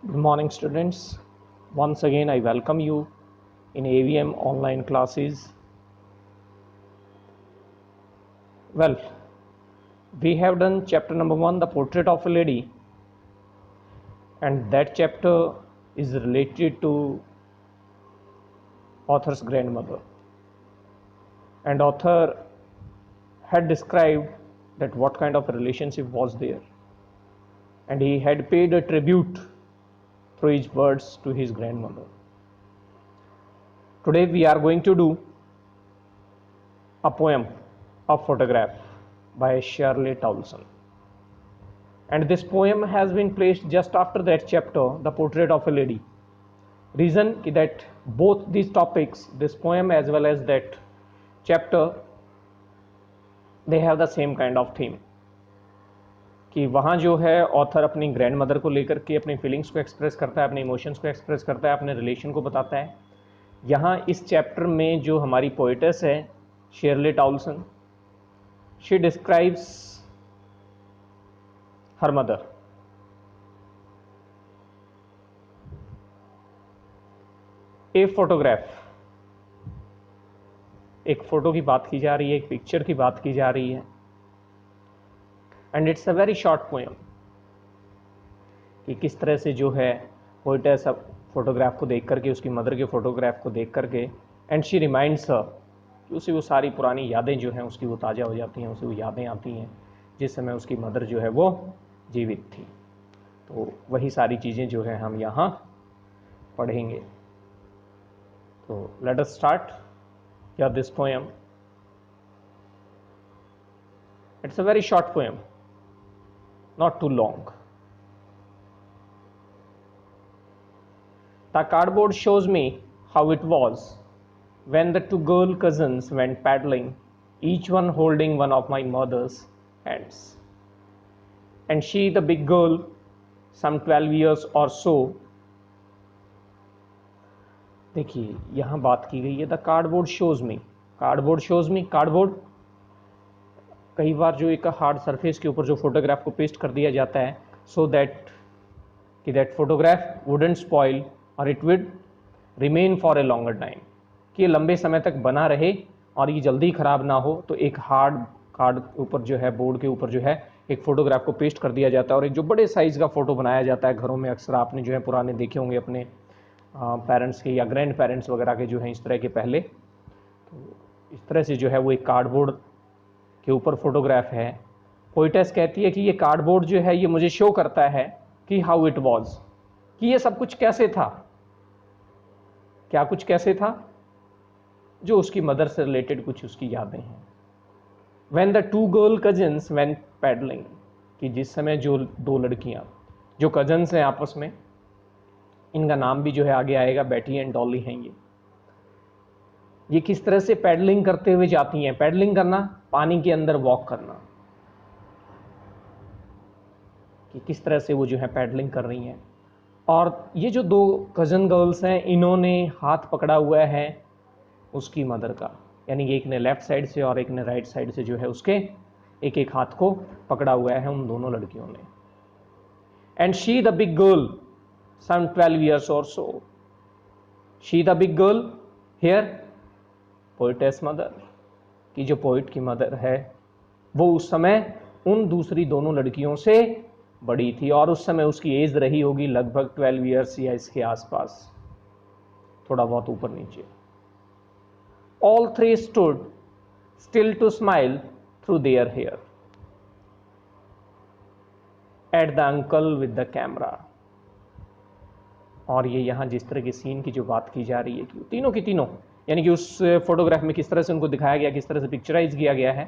Good morning, students. Once again, I welcome you in AVM online classes. Well, we have done chapter number 1, The Portrait of a Lady, and that chapter is related to author's grandmother. And author had described that what kind of relationship was there, and he had paid a tribute through his words to his grandmother. Today we are going to do a poem, a photograph by Shirley Towson. And this poem has been placed just after that chapter, The Portrait of a Lady. Reason that both these topics, this poem as well as that chapter, they have the same kind of theme. कि वहाँ जो है author अपनी grand mother को लेकर के अपनी feelings को एक्सप्रेस करता है, अपने इमोशंस को एक्सप्रेस करता है, अपने रिलेशन को बताता है. यहाँ इस चैप्टर में जो हमारी पोइटेस है Shirley Toulson, she describes her mother. A photograph, एक फोटो की बात की जा रही है, एक पिक्चर की बात की जा रही है. And it's a very short poem कि किस तरह से जो है पोइटेस फोटोग्राफ को देख करके, उसकी मदर के फोटोग्राफ को देख करके, एंड शी रिमाइंड्स हर कि उसे वो सारी पुरानी यादें जो हैं उसकी वो ताज़ा हो जाती हैं, उसे वो यादें आती हैं जिस समय उसकी मदर जो है वो जीवित थी. तो वही सारी चीज़ें जो है हम यहाँ पढ़ेंगे. तो लेट अस स्टार्ट या this poem. It's a very short poem, not too long. The cardboard shows me how it was when the two girl cousins went paddling, each one holding one of my mother's hands. And she, the big girl, some 12 years or so. देखिए यहाँ बात की गई है the cardboard shows me. Cardboard shows me, cardboard कई बार जो एक hard surface के ऊपर जो फोटोग्राफ को पेस्ट कर दिया जाता है सो दैट कि दैट फोटोग्राफ वुडंट स्पॉइल और it would remain for a longer time, कि ये लंबे समय तक बना रहे और ये जल्दी ख़राब ना हो. तो एक हार्ड कार्ड के ऊपर जो है, बोर्ड के ऊपर जो है एक फ़ोटोग्राफ को पेस्ट कर दिया जाता है और एक जो बड़े साइज़ का फ़ोटो बनाया जाता है. घरों में अक्सर आपने जो है पुराने देखे होंगे अपने पेरेंट्स के या ग्रैंड पेरेंट्स वगैरह के जो हैं इस तरह के पहले. तो इस तरह से जो है वो एक कार्डबोर्ड के ऊपर फोटोग्राफ है. पोइटेस कहती है कि ये कार्डबोर्ड जो है ये मुझे शो करता है कि हाउ इट वाज, कि ये सब कुछ कैसे था. क्या कुछ कैसे था? जो उसकी मदर से रिलेटेड कुछ उसकी यादें हैं. When the two girl cousins went paddling, कि जिस समय जो दो लड़कियां जो कजन्स हैं आपस में, इनका नाम भी जो है आगे आएगा, बैटी एंड डॉली हैं. ये किस तरह से पैडलिंग करते हुए जाती हैं. पैडलिंग करना, पानी के अंदर वॉक करना, कि किस तरह से वो जो है पैडलिंग कर रही हैं. और ये जो दो कज़न गर्ल्स हैं इन्होंने हाथ पकड़ा हुआ है उसकी मदर का, यानी कि एक ने लेफ्ट साइड से और एक ने राइट साइड से जो है उसके एक एक हाथ को पकड़ा हुआ है उन दोनों लड़कियों ने. And she the big girl सम 12 years or so. She the big girl her poetess mother, की जो पोइट की मदर है वो उस समय उन दूसरी दोनों लड़कियों से बड़ी थी और उस समय उसकी एज रही होगी लगभग 12 years या इसके आसपास, थोड़ा बहुत ऊपर नीचे. All three stood still to smile through their hair at the uncle with the camera. और ये यहाँ जिस तरह की सीन की जो बात की जा रही है कि तीनों की तीनों, यानी कि उस फोटोग्राफ में किस तरह से उनको दिखाया गया, किस तरह से पिक्चराइज किया गया है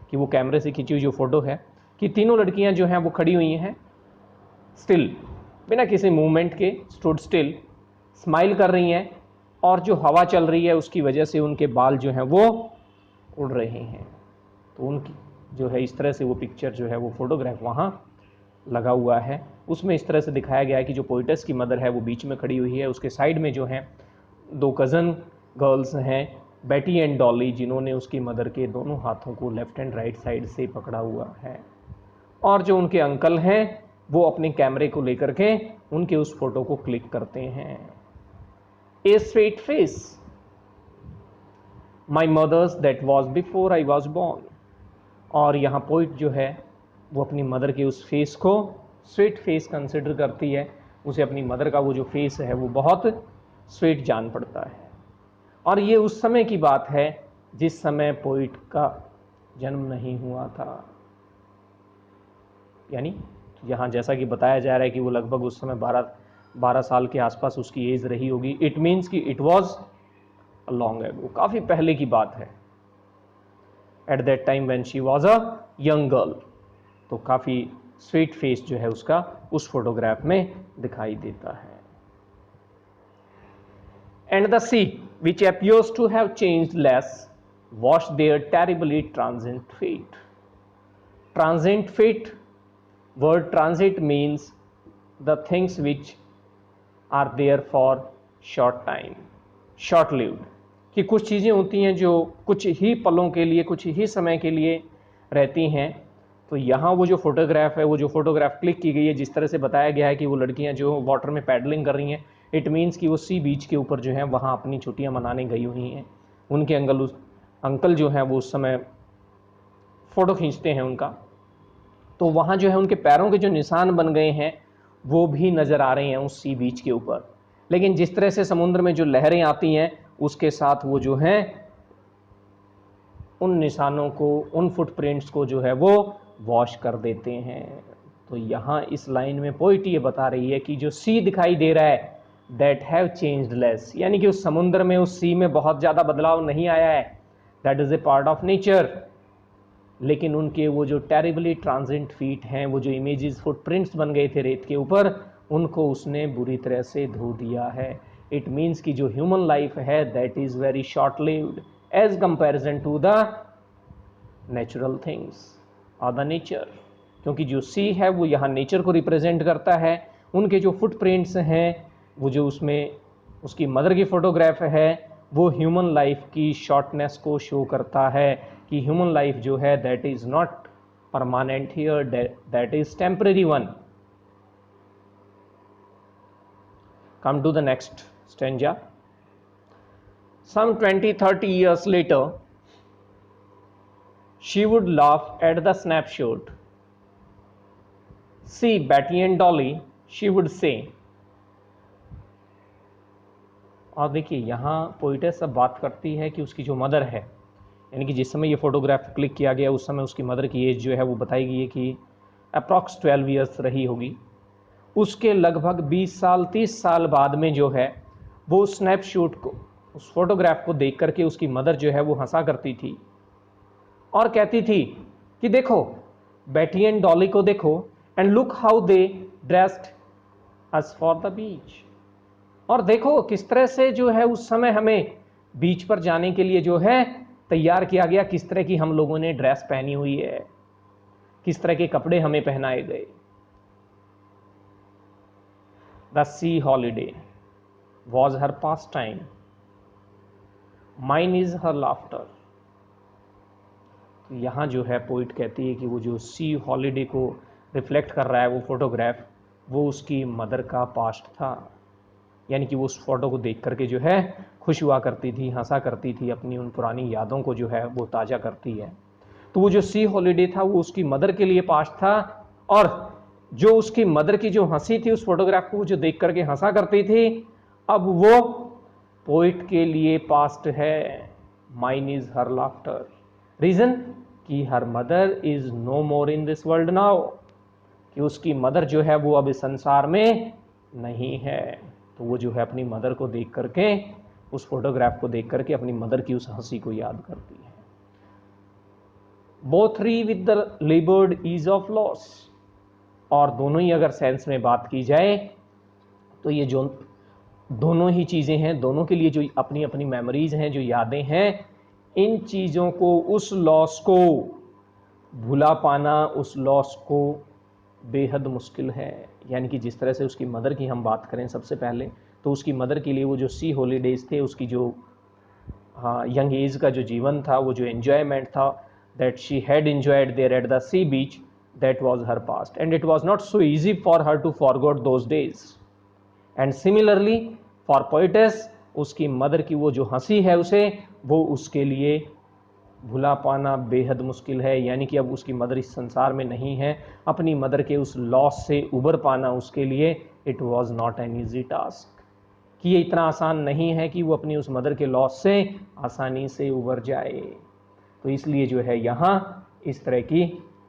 कि वो कैमरे से खींची हुई जो फोटो है कि तीनों लड़कियां जो हैं वो खड़ी हुई हैं स्टिल, बिना किसी मूवमेंट के, स्टूड स्टिल, स्माइल कर रही हैं और जो हवा चल रही है उसकी वजह से उनके बाल जो हैं वो उड़ रहे हैं. तो उनकी जो है इस तरह से वो पिक्चर जो है वो फोटोग्राफ वहाँ लगा हुआ है. उसमें इस तरह से दिखाया गया है कि जो पोइटेस की मदर है वो बीच में खड़ी हुई है, उसके साइड में जो हैं दो कज़न गर्ल्स हैं बैटी एंड डॉली, जिन्होंने उसकी मदर के दोनों हाथों को लेफ्ट एंड राइट साइड से पकड़ा हुआ है. और जो उनके अंकल हैं वो अपने कैमरे को लेकर के उनके उस फोटो को क्लिक करते हैं। A straight face, my mother's that was before I was born. और यहाँ पोइट जो है वो अपनी मदर के उस फेस को स्वीट फेस कंसिडर करती है, उसे अपनी मदर का वो जो फेस है वो बहुत स्वीट जान पड़ता है। और ये उस समय की बात है जिस समय पोइट का जन्म नहीं हुआ था, यानी यहाँ जैसा कि बताया जा रहा है कि वो लगभग उस समय 12 साल के आसपास उसकी एज रही होगी। इट मीन्स कि it was a long ago, काफ़ी पहले की बात है। Eight that time when she was a young girl, तो काफ़ी स्वीट फेस जो है उसका उस फोटोग्राफ में दिखाई देता है। And the sea which appears to have changed less washed their terribly transient fate. Transient fate, word transit means the things which are there for short time, short lived, कि कुछ चीज़ें होती हैं जो कुछ ही पलों के लिए, कुछ ही समय के लिए रहती हैं। तो यहाँ वो जो फोटोग्राफ है, वो जो फोटोग्राफ क्लिक की गई है, जिस तरह से बताया गया है कि वो लड़कियाँ जो वाटर में पैडलिंग कर रही हैं, इट मीन्स कि वो सी बीच के ऊपर जो है वहाँ अपनी छुट्टियाँ मनाने गई हुई हैं। उनके अंकल जो हैं वो उस समय फ़ोटो खींचते हैं उनका, तो वहाँ जो है उनके पैरों के जो निशान बन गए हैं वो भी नज़र आ रहे हैं उस सी बीच के ऊपर। लेकिन जिस तरह से समुद्र में जो लहरें आती हैं उसके साथ वो जो हैं उन निशानों को, उन फुटप्रिंट्स को जो है वो वॉश कर देते हैं। तो यहाँ इस लाइन में पोइट ये बता रही है कि जो सी दिखाई दे रहा है दैट हैव चेंज्ड लेस, यानी कि उस समुद्र में, उस सी में बहुत ज़्यादा बदलाव नहीं आया है, that is a part of nature. लेकिन उनके वो जो टेरिबली ट्रांजेंट फीट हैं, वो जो इमेजेस फुटप्रिंट्स बन गए थे रेत के ऊपर, उनको उसने बुरी तरह से धो दिया है। इट मीन्स कि जो ह्यूमन लाइफ है that is very short lived as comparison to the natural things और द नेचर, क्योंकि जो सी है वो यहाँ नेचर को रिप्रेजेंट करता है। उनके जो फुटप्रिंट्स हैं, वो जो उसमें उसकी मदर की फोटोग्राफ है, वो ह्यूमन लाइफ की शॉर्टनेस को शो करता है कि ह्यूमन लाइफ जो है that is not permanent here, that is temporary one. Come to the next stanza. Some 20-30 years later, she would laugh at the snapshot. See Betty and Dolly, she would say. और देखिए यहाँ poetess अब बात करती है कि उसकी जो मदर है, यानी कि जिस समय ये फोटोग्राफ क्लिक किया गया उस समय उसकी मदर की एज जो है वो बताई गई है कि अप्रॉक्स 12 ईयर्स रही होगी। उसके लगभग 20 साल 30 साल बाद में जो है वो स्नैपशॉट को, उस फोटोग्राफ को देख करके उसकी मदर जो है वो हंसा करती थी और कहती थी कि देखो बेटी एंड डॉली को देखो, and look how they dressed us for the beach. और देखो किस तरह से जो है उस समय हमें बीच पर जाने के लिए जो है तैयार किया गया, किस तरह की हम लोगों ने ड्रेस पहनी हुई है, किस तरह के कपड़े हमें पहनाए गए। The C holiday was her pass time, mine is her laughter. तो यहाँ जो है पोइट कहती है कि वो जो सी हॉलीडे को रिफ्लेक्ट कर रहा है वो फोटोग्राफ, वो उसकी मदर का पास्ट था, यानी कि वो उस फोटो को देख करके जो है खुश हुआ करती थी, हंसा करती थी, अपनी उन पुरानी यादों को जो है वो ताज़ा करती है। तो वो जो सी हॉलीडे था वो उसकी मदर के लिए पास्ट था, और जो उसकी मदर की जो हंसी थी उस फोटोग्राफ को जो देख करके हंसा करती थी, अब वो पोइट के लिए पास्ट है। Mine is her laughter. Reason कि her mother is no more in this world now, कि उसकी मदर जो है वो अब इस संसार में नहीं है। तो वो जो है अपनी मदर को देख करके, उस फोटोग्राफ को देख करके अपनी मदर की उस हंसी को याद करती है। Both wry with the laboured ease of loss, और दोनों ही अगर सेंस में बात की जाए तो ये जो दोनों ही चीज़ें हैं, दोनों के लिए जो अपनी अपनी मेमोरीज हैं, जो यादें हैं, इन चीज़ों को, उस लॉस को भुला पाना, उस लॉस को बेहद मुश्किल है। यानी कि जिस तरह से उसकी मदर की हम बात करें सबसे पहले, तो उसकी मदर के लिए वो जो सी हॉलीडेज थे, उसकी जो यंग एज का जो जीवन था, वो जो एन्जॉयमेंट था that she had enjoyed there at the sea beach, that was her past, and it was not so easy for her to forget those days. And similarly for poetess, उसकी mother की वो जो हंसी है उसे, वो उसके लिए भुला पाना बेहद मुश्किल है। यानी कि अब उसकी मदर इस संसार में नहीं है, अपनी मदर के उस लॉस से उबर पाना उसके लिए it was not an easy task, कि ये इतना आसान नहीं है कि वो अपनी उस मदर के लॉस से आसानी से उबर जाए। तो इसलिए जो है यहाँ इस तरह की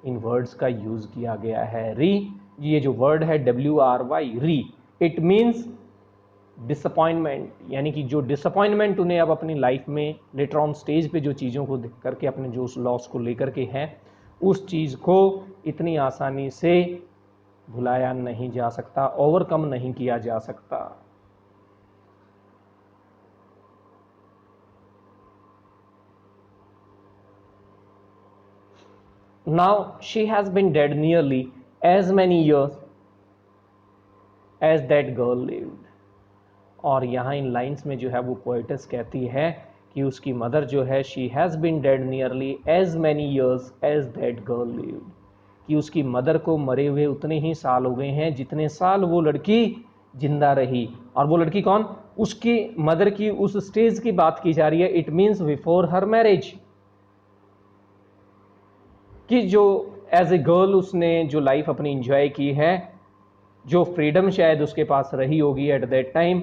इन वर्ड्स का यूज़ किया गया है। री, ये जो वर्ड है WRY, री, इट मीन्स डिसअपॉइंटमेंट, यानी कि जो डिसअपॉइंटमेंट उन्हें अब अपनी लाइफ में लेटर ऑन स्टेज पे जो चीज़ों को देख करके अपने जो उस लॉस को लेकर के है, उस चीज़ को इतनी आसानी से भुलाया नहीं जा सकता, ओवरकम नहीं किया जा सकता। Now she has been dead nearly as many years as that girl lived. और यहाँ इन लाइन्स में जो है वो पोएटेस कहती है कि उसकी मदर जो है she has been dead nearly as many years as that girl lived, कि उसकी मदर को मरे हुए उतने ही साल हो गए हैं जितने साल वो लड़की जिंदा रही। और वो लड़की कौन? उसकी मदर की उस स्टेज की बात की जा रही है, it means before her marriage, कि जो एज ए गर्ल उसने जो लाइफ अपनी इंजॉय की है, जो फ्रीडम शायद उसके पास रही होगी एट दैट टाइम,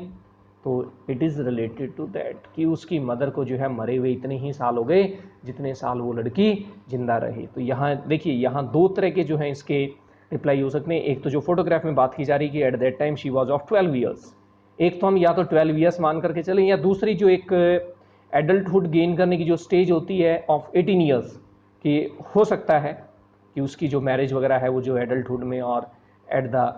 तो it is related to that, कि उसकी मदर को जो है मरे हुए इतने ही साल हो गए जितने साल वो लड़की जिंदा रही। तो यहाँ देखिए, यहाँ दो तरह के जो हैं इसके रिप्लाई हो सकते हैं। एक तो जो फोटोग्राफ में बात की जा रही है कि eight that time she was of 12 years, एक तो हम या तो 12 ईयर्स मान करके चलें, या दूसरी जो एक एडल्टहुड गेन करने की जो स्टेज होती है ऑफ 18 ईयर्स, कि हो सकता है कि उसकी जो मैरिज वगैरह है वो जो एडल्टहुड में और एट द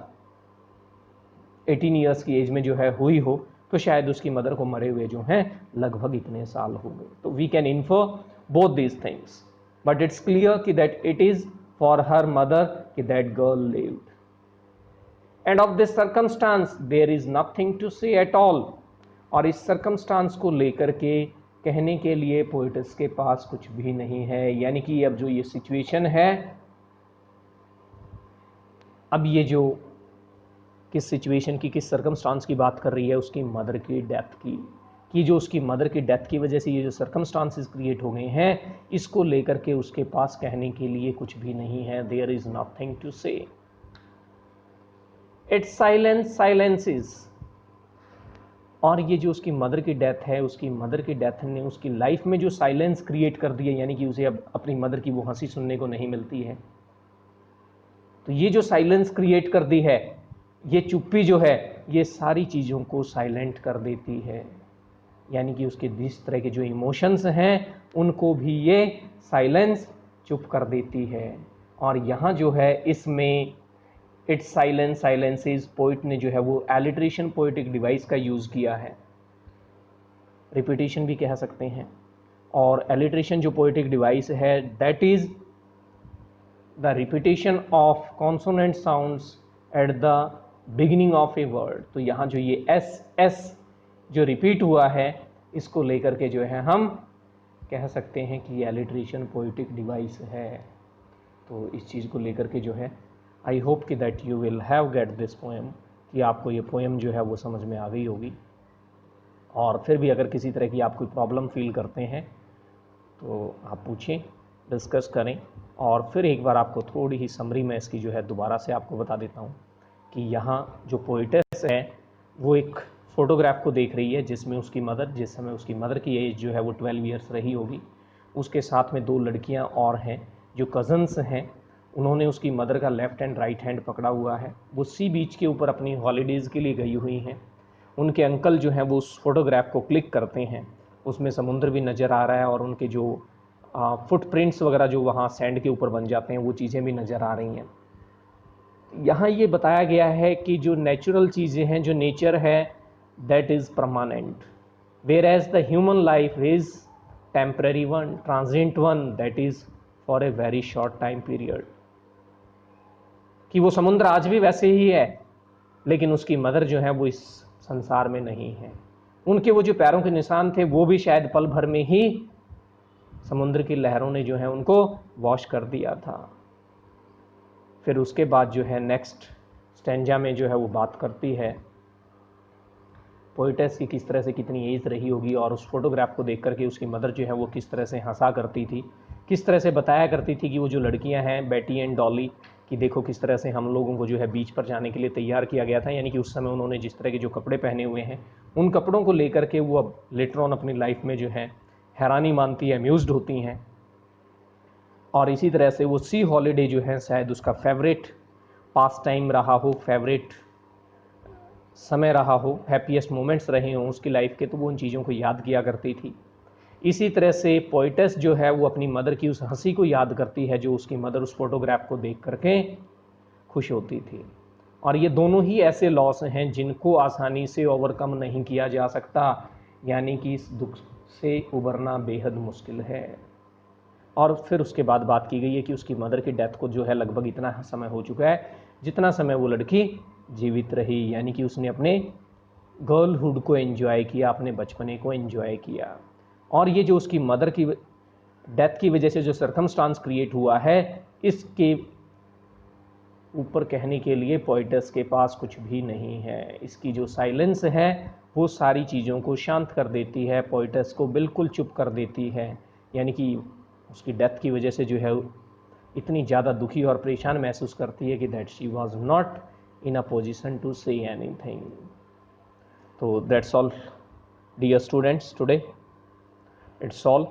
18 ईयर्स की एज में जो है हुई हो, तो शायद उसकी मदर को मरे हुए जो हैं लगभग इतने साल हो गए। तो we can infer both these things, but it's clear कि that it is for her mother कि that girl lived, and of this circumstance there is nothing to say at all. और इस सर्कमस्टांस को लेकर के कहने के लिए पोएट्स के पास कुछ भी नहीं है। यानी कि अब जो ये सिचुएशन है, अब ये जो किस सिचुएशन की, किस सर्कमस्टांस की बात कर रही है, उसकी मदर की डेथ की, कि जो उसकी मदर की डेथ की वजह से ये जो सर्कमस्टांसेस क्रिएट हो गए हैं, इसको लेकर के उसके पास कहने के लिए कुछ भी नहीं है। देयर इज नथिंग टू से, इट्स साइलेंस साइलेंसेस। और ये जो उसकी मदर की डेथ है, उसकी मदर की डेथ ने उसकी लाइफ में जो साइलेंस क्रिएट कर दिया, यानी कि उसे अब अपनी मदर की वो हंसी सुनने को नहीं मिलती है, तो ये जो साइलेंस क्रिएट कर दी है, ये चुप्पी जो है, ये सारी चीज़ों को साइलेंट कर देती है। यानी कि उसके जिस तरह के जो इमोशंस हैं उनको भी ये साइलेंस चुप कर देती है। और यहाँ जो है इसमें इट्स साइलेंस साइलेंसेस, पोइट ने जो है वो एलिट्रेशन पोइटिक डिवाइस का यूज़ किया है, रिपीटेशन भी कह सकते हैं। और एलिट्रेशन जो पोइटिक डिवाइस है, that is the repetition of consonant sounds at the beginning of a word. तो यहाँ जो ये एस जो रिपीट हुआ है, इसको लेकर के जो है हम कह सकते हैं कि एलिट्रेशन पोइटिक डिवाइस है। तो इस चीज़ को लेकर के जो है, आई होप कि that you will have get this poem, कि आपको ये पोएम जो है वो समझ में आ गई होगी। और फिर भी अगर किसी तरह की आप कोई प्रॉब्लम फील करते हैं तो आप पूछें, डिस्कस करें। और फिर एक बार आपको थोड़ी ही समरी में इसकी जो है दोबारा से आपको बता देता हूँ कि यहाँ जो पोइटेस है वो एक फ़ोटोग्राफ को देख रही है जिसमें उसकी मदर, जिस समय उसकी मदर की एज जो है वो 12 ईयर्स रही होगी, उसके साथ में दो लड़कियाँ और हैं जो कज़न्स हैं। उन्होंने उसकी मदर का लेफ़्ट एंड राइट हैंड पकड़ा हुआ है। वो सी बीच के ऊपर अपनी हॉलीडेज़ के लिए गई हुई हैं। उनके अंकल जो हैं वो उस फोटोग्राफ को क्लिक करते हैं, उसमें समुद्र भी नज़र आ रहा है और उनके जो फुटप्रिंट्स वगैरह जो वहाँ सैंड के ऊपर बन जाते हैं, वो चीज़ें भी नज़र आ रही हैं। यहाँ ये बताया गया है कि जो नेचुरल चीज़ें हैं, जो नेचर है, that is permanent, whereas the human life is temporary one, transient one, that is for a very short time period. कि वो समुद्र आज भी वैसे ही है, लेकिन उसकी मदर जो है वो इस संसार में नहीं है। उनके वो जो पैरों के निशान थे वो भी शायद पल भर में ही समुद्र की लहरों ने जो है उनको वॉश कर दिया था। फिर उसके बाद जो है नेक्स्ट स्टेंजा में जो है वो बात करती है पोइटेस की किस तरह से कितनी एज रही होगी और उस फोटोग्राफ को देख करके उसकी मदर जो है वो किस तरह से हंसा करती थी, किस तरह से बताया करती थी कि वो जो लड़कियां हैं बेटी एंड डॉली कि देखो किस तरह से हम लोगों को जो है बीच पर जाने के लिए तैयार किया गया था, यानी कि उस समय उन्होंने जिस तरह के जो कपड़े पहने हुए हैं उन कपड़ों को लेकर के वो अब लेटर ऑन अपनी लाइफ में जो है हैरानी मानती है, अम्यूज्ड होती हैं। और इसी तरह से वो सी हॉलीडे जो है शायद उसका फेवरेट पास टाइम रहा हो, फेवरेट समय रहा हो, हैप्पीएस्ट मोमेंट्स रहे हों उसकी लाइफ के, तो वो उन चीज़ों को याद किया करती थी। इसी तरह से पोइटेस जो है वो अपनी मदर की उस हंसी को याद करती है जो उसकी मदर उस फोटोग्राफ को देख करके खुश होती थी। और ये दोनों ही ऐसे लॉस हैं जिनको आसानी से ओवरकम नहीं किया जा सकता, यानी कि इस दुख से उबरना बेहद मुश्किल है। और फिर उसके बाद बात की गई है कि उसकी मदर की डेथ को जो है लगभग इतना समय हो चुका है जितना समय वो लड़की जीवित रही, यानी कि उसने अपने गर्लहुड को एंजॉय किया, अपने बचपने को एंजॉय किया। और ये जो उसकी मदर की डेथ की वजह से जो सर्कमस्टांस क्रिएट हुआ है, इसके ऊपर कहने के लिए पोइटस के पास कुछ भी नहीं है। इसकी जो साइलेंस है वो सारी चीज़ों को शांत कर देती है, पोइटस को बिल्कुल चुप कर देती है, यानी कि उसकी डेथ की वजह से जो है इतनी ज़्यादा दुखी और परेशान महसूस करती है कि that she was not in a position to say anything. तो that's all dear students, today it's all.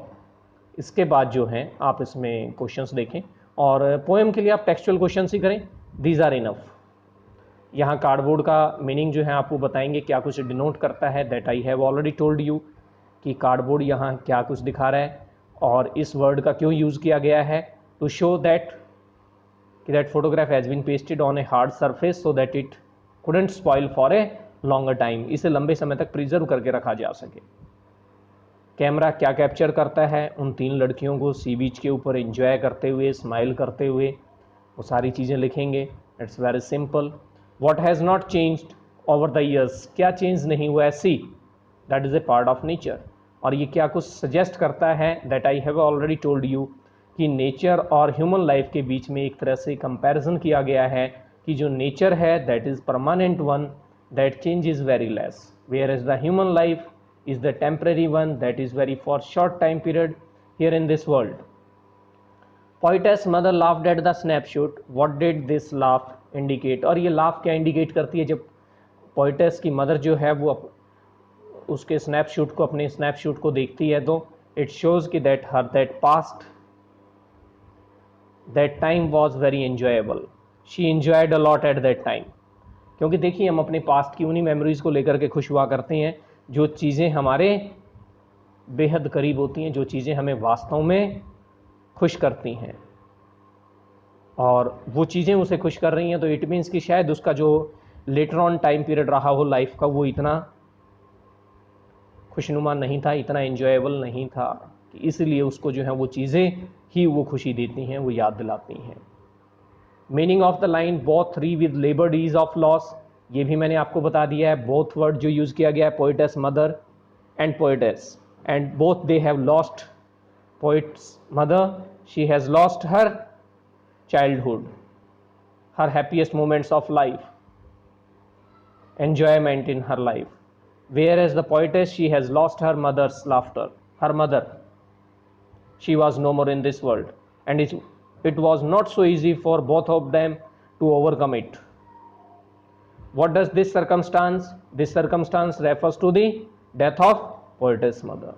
इसके बाद जो है आप इसमें क्वेश्चंस देखें और पोएम के लिए आप टेक्सचुअल क्वेश्चंस ही करें, दीज आर इनफ। यहाँ कार्डबोर्ड का मीनिंग जो है आपको बताएंगे क्या कुछ डिनोट करता है, that I have already told you कि कार्डबोर्ड यहाँ क्या कुछ दिखा रहा है और इस वर्ड का क्यों यूज़ किया गया है, to show that photograph has been pasted on a hard surface so that it couldn't spoil for a longer time, इसे लंबे समय तक प्रिजर्व करके रखा जा सके। कैमरा क्या कैप्चर करता है, उन तीन लड़कियों को सी बीच के ऊपर एंजॉय करते हुए, स्माइल करते हुए, वो सारी चीज़ें लिखेंगे। It's very simple. What has not changed over the years, क्या चेंज नहीं हुआ है, see that is a part of nature. और ये क्या कुछ सजेस्ट करता है, that I have already told you कि नेचर और ह्यूमन लाइफ के बीच में एक तरह से कंपैरिजन किया गया है कि जो नेचर है that is permanent one, that change is very less, where is the human life is the temporary one that is very for short time period here in this world. Poetess mother laughed at the snapshot. What did this laugh indicate? और ये laugh क्या indicate करती है, जब poetess की mother जो है वो उसके snapshot को, अपने snapshot को देखती है तो it shows कि that her that past that time was very enjoyable. She enjoyed a lot at that time. क्योंकि देखिए हम अपने पास्ट की उन्हीं मेमोरीज़ को लेकर के खुश हुआ करते हैं जो चीज़ें हमारे बेहद करीब होती हैं, जो चीज़ें हमें वास्तव में खुश करती हैं, और वो चीज़ें उसे खुश कर रही हैं तो इट मीन्स कि शायद उसका जो लेटर ऑन टाइम पीरियड रहा हो लाइफ का वो इतना खुशनुमा नहीं था, इतना एंजॉयबल नहीं था, कि इसलिए उसको जो है वो चीज़ें ही वो खुशी देती हैं, वो याद दिलाती हैं। Meaning of the line both three with laboured ease of loss, ये भी मैंने आपको बता दिया है। बोथ वर्ड जो यूज़ किया गया है, poetess mother and poetess, and both they have lost, poets mother she has lost her childhood, her happiest moments of life, enjoyment in her life, whereas the poetess she has lost her mother's laughter, her mother, she was no more in this world, and it was not so easy for both of them to overcome it. What does this circumstance? This circumstance refers to the death of poetess mother.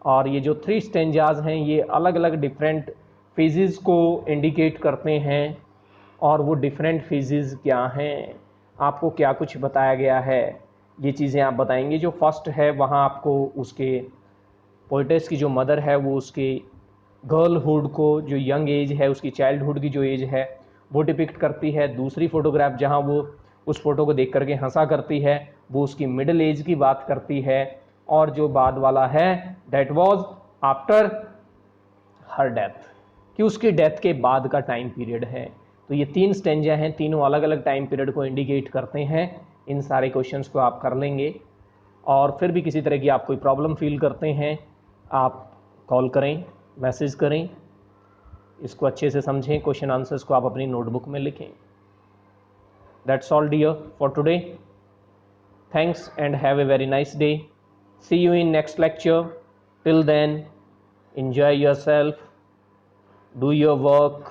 और ये जो 3 stanzas हैं ये अलग अलग different phases को indicate करते हैं, और वो डिफरेंट फेजेस क्या हैं, आपको क्या कुछ बताया गया है, ये चीज़ें आप बताएंगे। जो फर्स्ट है वहाँ आपको उसके पोइटेस की जो मदर है वो उसके गर्लहुड को, जो यंग एज है उसकी, चाइल्डहुड की जो एज है वो डिपिक्ट करती है। दूसरी फोटोग्राफ जहाँ वो उस फोटो को देख करके हंसा करती है वो उसकी मिडिल एज की बात करती है, और जो बाद वाला है that was after her death, कि उसकी डेथ के बाद का टाइम पीरियड है। तो ये 3 स्टेंजा हैं, तीनों अलग अलग टाइम पीरियड को इंडिकेट करते हैं। इन सारे क्वेश्चंस को आप कर लेंगे, और फिर भी किसी तरह की आप कोई प्रॉब्लम फील करते हैं आप कॉल करें, मैसेज करें। इसको अच्छे से समझें, क्वेश्चन आंसर्स को आप अपनी नोटबुक में लिखें। That's all dear for today. Thanks and have a very nice day. See you in next lecture. Till then, enjoy yourself, do your work,